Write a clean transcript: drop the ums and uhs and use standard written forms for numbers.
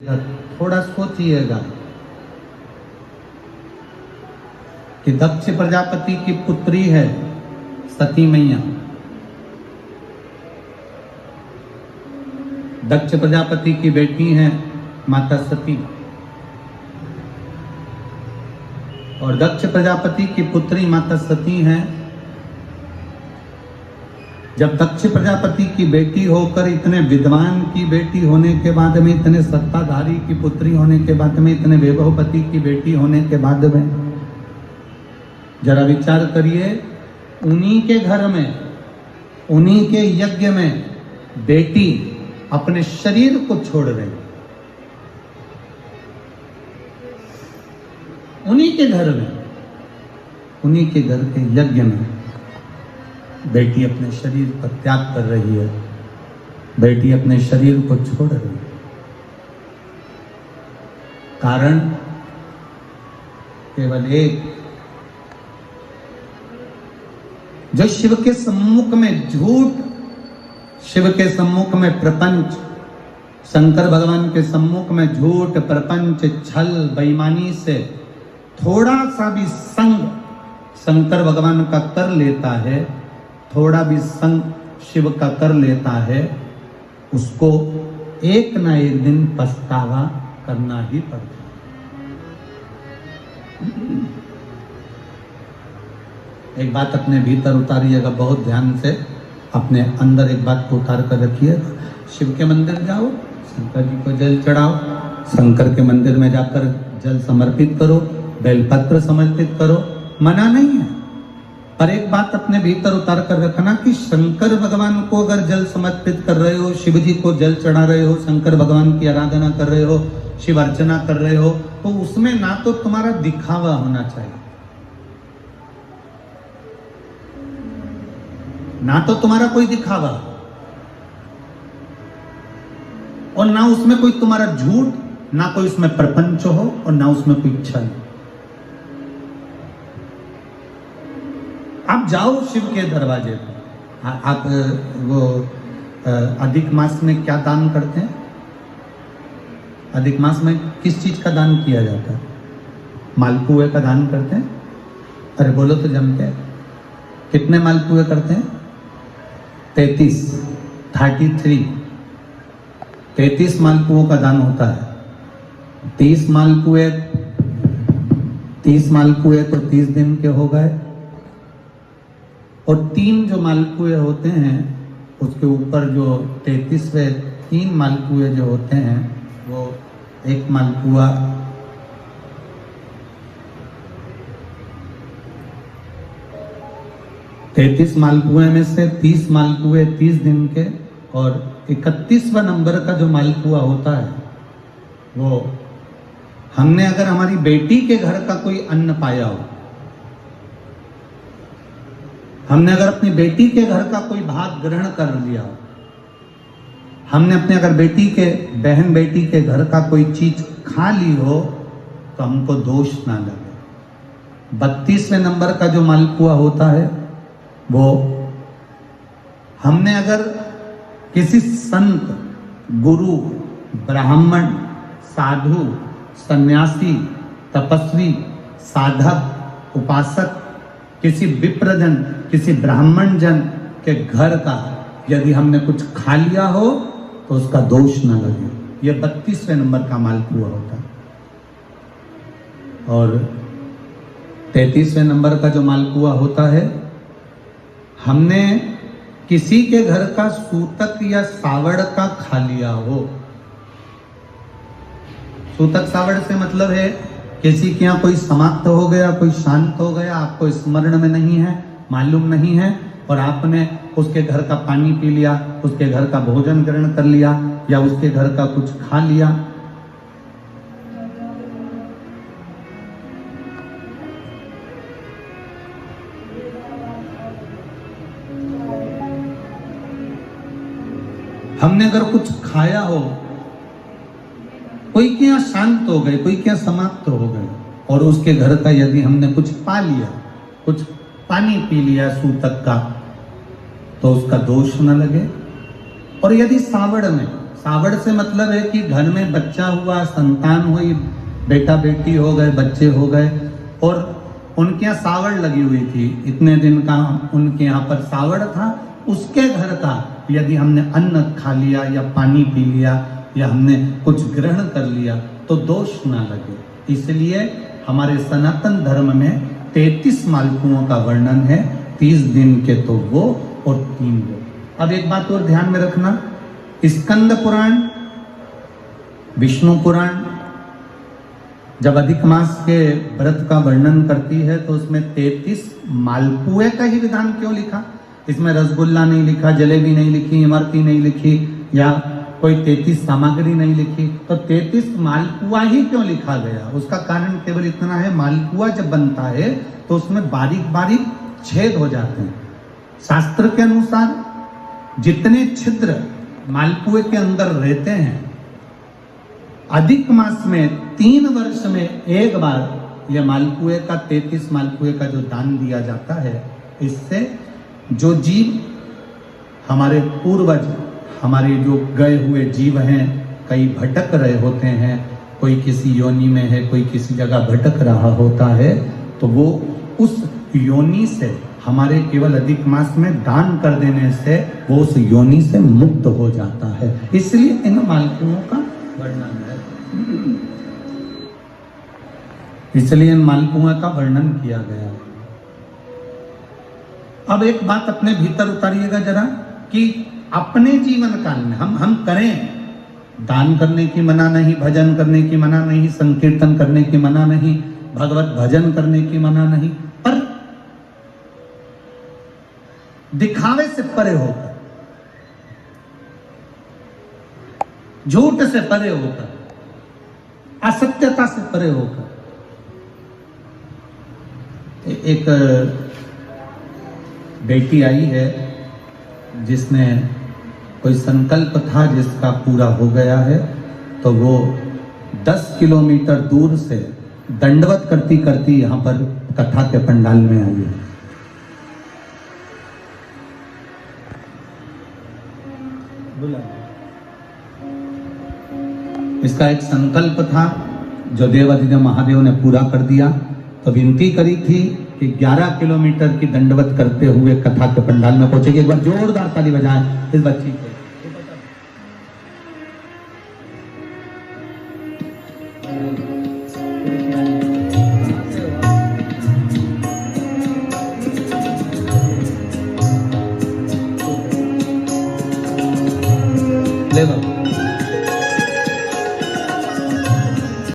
थोड़ा सोचिएगा कि दक्ष प्रजापति की पुत्री है सती मैया। दक्ष प्रजापति की बेटी है माता सती और दक्ष प्रजापति की पुत्री माता सती है। जब दक्ष प्रजापति की बेटी होकर, इतने विद्वान की बेटी होने के बाद में, इतने सत्ताधारी की पुत्री होने के बाद में, इतने वैभवपति की बेटी होने के बाद में, जरा विचार करिए, उन्हीं के घर में, उन्हीं के यज्ञ में बेटी अपने शरीर को छोड़ रही, उन्हीं के घर में, उन्हीं के घर के यज्ञ में बेटी अपने शरीर पर त्याग कर रही है, बेटी अपने शरीर को छोड़ रही है। कारण केवल एक, जो शिव के सम्मुख में झूठ, शिव के सम्मुख में प्रपंच, शंकर भगवान के सम्मुख में झूठ, प्रपंच, छल, बेईमानी से थोड़ा सा भी संग शंकर भगवान का कर लेता है, थोड़ा भी संग शिव का कर लेता है, उसको एक ना एक दिन पछतावा करना ही पड़ता है। एक बात अपने भीतर उतारिएगा, बहुत ध्यान से अपने अंदर एक बात को उतार कर रखिए। शिव के मंदिर जाओ, शंकर जी को जल चढ़ाओ, शंकर के मंदिर में जाकर जल समर्पित करो, बेलपत्र समर्पित करो, मना नहीं है। पर एक बात अपने भीतर उतार कर रखना कि शंकर भगवान को अगर जल समर्पित कर रहे हो, शिव जी को जल चढ़ा रहे हो, शंकर भगवान की आराधना कर रहे हो, शिव अर्चना कर रहे हो, तो उसमें ना तो तुम्हारा दिखावा होना चाहिए, ना तो तुम्हारा कोई दिखावा, और ना उसमें कोई तुम्हारा झूठ, ना कोई उसमें प्रपंच हो, और ना उसमें कोई छल। आप जाओ शिव के दरवाजे पर, आप वो अधिक मास में क्या दान करते हैं? अधिक मास में किस चीज का दान किया जाता है? मालपुए का दान करते हैं। अरे बोलो तो जम के, कितने मालपुए करते हैं? 33 मालपुओं का दान होता है। 30 मालपुए तो 30 दिन के हो गए, और 3 जो मालपुए होते हैं उसके ऊपर जो 33वें 3 मालपुए जो होते हैं, वो एक मालपुआ 33 मालपुए में से 30 मालपुए 30 दिन के, और 31वां नंबर का जो मालपुआ होता है, वो हमने अगर हमारी बेटी के घर का कोई अन्न पाया हो, हमने अगर अपनी बेटी के घर का कोई भाग ग्रहण कर लिया हो, हमने अपने अगर बेटी के, बहन बेटी के घर का कोई चीज खा ली हो, तो हमको दोष ना लगे। 32वें नंबर का जो मालपुआ होता है, वो हमने अगर किसी संत, गुरु, ब्राह्मण, साधु, सन्यासी, तपस्वी, साधक, उपासक, किसी विप्रजन, किसी ब्राह्मण जन के घर का यदि हमने कुछ खा लिया हो, तो उसका दोष न लगे। यह 32वें नंबर का मालपुआ होता है। और 33वें नंबर का जो मालपुआ होता है, हमने किसी के घर का सूतक या सावड़ का खा लिया हो। सूतक सावड़ से मतलब है किसी के यहाँ कोई समाप्त हो गया, कोई शांत हो गया, आपको स्मरण में नहीं है, मालूम नहीं है, और आपने उसके घर का पानी पी लिया, उसके घर का भोजन ग्रहण कर लिया, या उसके घर का कुछ खा लिया। हमने अगर कुछ खाया हो, कोई के यहाँ शांत हो गए, कोई के यहाँ समाप्त हो गए, और उसके घर का यदि हमने कुछ पा लिया, कुछ पानी पी लिया सूतक का, तो उसका दोष न लगे। और यदि सावड़ में, सावड़ से मतलब है कि घर में बच्चा हुआ, संतान हुई, बेटा बेटी हो गए, बच्चे हो गए, और उनके यहाँ सावड़ लगी हुई थी, इतने दिन का उनके यहाँ पर सावड़ था, उसके घर का यदि हमने अन्न खा लिया या पानी पी लिया या हमने कुछ ग्रहण कर लिया तो दोष ना लगे। इसलिए हमारे सनातन धर्म में 33 मालपुओं का वर्णन है, 30 दिन के तो वो और 3 वो। अब एक बात और ध्यान में रखना, स्कंद पुराण, विष्णु पुराण जब अधिक मास के व्रत का वर्णन करती है तो उसमें 33 मालपुए का ही विधान क्यों लिखा? इसमें रसगुल्ला नहीं लिखा, जलेबी नहीं लिखी, इमरती नहीं लिखी या कोई 33 सामग्री नहीं लिखी, तो 33 मालपुआ ही क्यों लिखा गया? उसका कारण केवल इतना है, मालपुआ जब बनता है तो उसमें बारीक बारीक छेद हो जाते हैं। शास्त्र के अनुसार जितने छिद्र मालपुए के अंदर रहते हैं, अधिक मास में 3 वर्ष में एक बार यह मालपुए का 33 मालपुए का जो दान दिया जाता है, इससे जो जीव हमारे पूर्वज, हमारे जो गए हुए जीव हैं, कई भटक रहे होते हैं, कोई किसी योनि में है, कोई किसी जगह भटक रहा होता है, तो वो उस योनि से हमारे केवल अधिक मास में दान कर देने से वो उस योनि से मुक्त हो जाता है। इसलिए इन मालपुओं का वर्णन है, इसलिए इन मालपुओं का वर्णन किया गया है। अब एक बात अपने भीतर उतारिएगा जरा, कि अपने जीवन काल में हम करें, दान करने की मना नहीं, भजन करने की मना नहीं, संकीर्तन करने की मना नहीं, भगवत भजन करने की मना नहीं, पर दिखावे से परे होकर, झूठ से परे होकर, असत्यता से परे होकर, एक बेटी आई है जिसने कोई संकल्प था जिसका पूरा हो गया है, तो वो 10 किलोमीटर दूर से दंडवत करती करती यहाँ पर कथा के पंडाल में आई है। इसका एक संकल्प था जो देवाधिदेव महादेव ने पूरा कर दिया, तो विनती करी थी कि 11 किलोमीटर की दंडवत करते हुए कथा के पंडाल में पहुंचेगी। एक बार जोरदार ताली बजाएं इस बच्ची को।